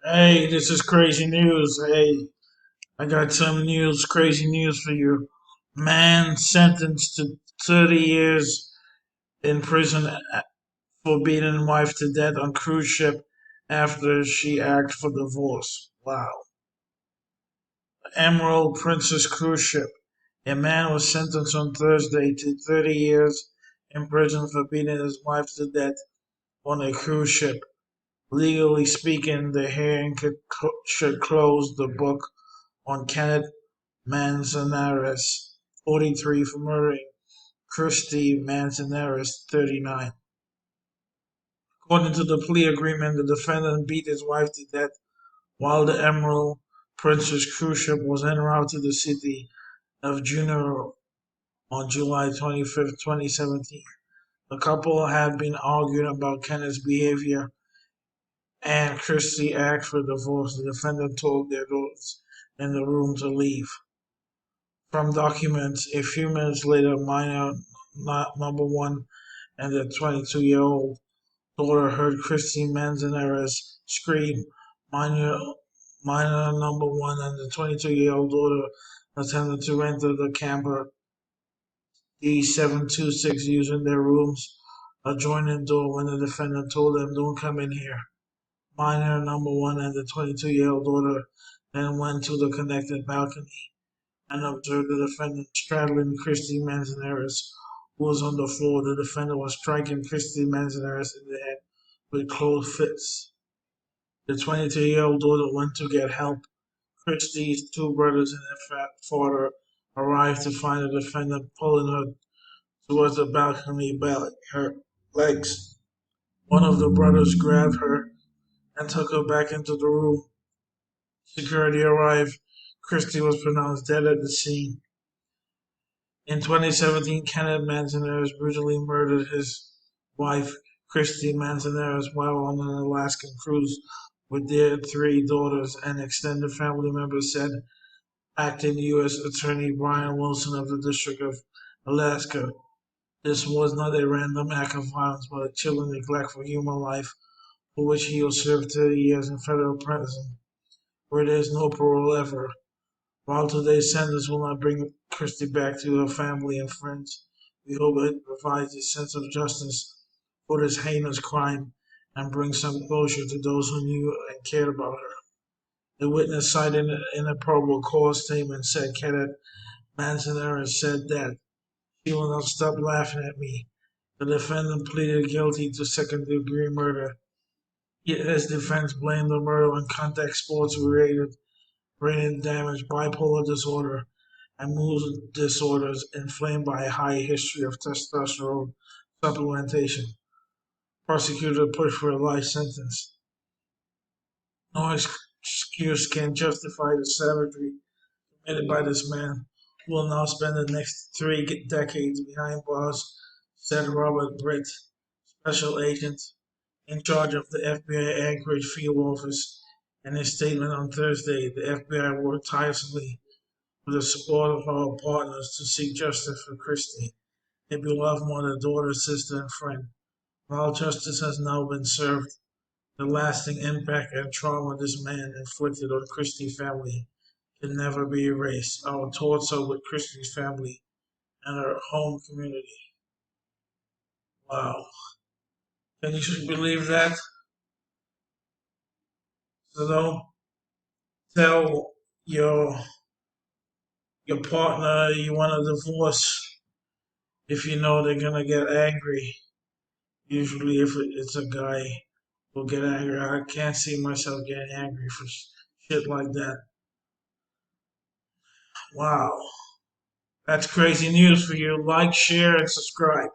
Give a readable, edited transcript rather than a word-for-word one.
Hey, this is crazy news. Hey, I got some crazy news for you. Man sentenced to 30 years in prison for beating wife to death on cruise ship after she asked for divorce. Wow. Emerald Princess cruise ship. A man was sentenced on Thursday to 30 years in prison for beating his wife to death on a cruise ship. Legally speaking, the hearing should close the book on Kenneth Manzanares, 43, for murdering Christy Manzanares, 39. According to the plea agreement, the defendant beat his wife to death while the Emerald Princess cruise ship was en route to the city of Juneau on July 25th, 2017. The couple had been arguing about Kenneth's behavior, and Christy asked for divorce. The defendant told their daughters in the room to leave. From documents, a few minutes later, minor number one and the 22-year-old daughter heard Christine Manzanares scream. Minor, minor number one and the 22-year-old daughter attempted to enter the camper D726 using their room's adjoining door when the defendant told them, "Don't come in here." Minor number one and the 22-year-old daughter then went to the connected balcony and observed the defendant straddling Christy Manzanares, who was on the floor. The defendant was striking Christy Manzanares in the head with closed fists. The 22-year-old daughter went to get help. Christy's two brothers and their father arrived to find the defendant pulling her towards the balcony by her legs. One of the brothers grabbed her and took her back into the room. Security arrived. Christy was pronounced dead at the scene. In 2017, Kenneth Manzanares brutally murdered his wife, Christy Manzanares, while on an Alaskan cruise with their three daughters, and extended family members said. Acting U.S. Attorney Brian Wilson of the District of Alaska. This was not a random act of violence, but a chilling neglect for human life for which he will serve 30 years in federal prison, where there is no parole ever. While today's sentence will not bring Christy back to her family and friends, we hope it provides a sense of justice for this heinous crime and brings some closure to those who knew and cared about her. The witness cited in a probable cause statement said Kenneth Manzanares said that she will not stop laughing at me. The defendant pleaded guilty to second-degree murder, yet his defense blamed the murder on contact sports-related brain damage, bipolar disorder, and mood disorders inflamed by a high history of testosterone supplementation. Prosecutor pushed for a life sentence. No excuse can justify the savagery committed by this man, who will now spend the next 3 decades behind bars, said Robert Britt, special agent in charge of the FBI Anchorage field office. In a statement on Thursday, the FBI worked tirelessly with the support of our partners to seek justice for Christy, a beloved mother, daughter, sister, and friend. While justice has now been served, the lasting impact and trauma this man inflicted on Christy's family can never be erased. Our thoughts are with Christy's family and her home community. Wow. Can you believe that? So don't tell your partner you want a divorce if you know they're gonna get angry. Usually, if it's a guy who'll get angry, I can't see myself getting angry for shit like that. Wow, that's crazy news for you. Like, share, and subscribe.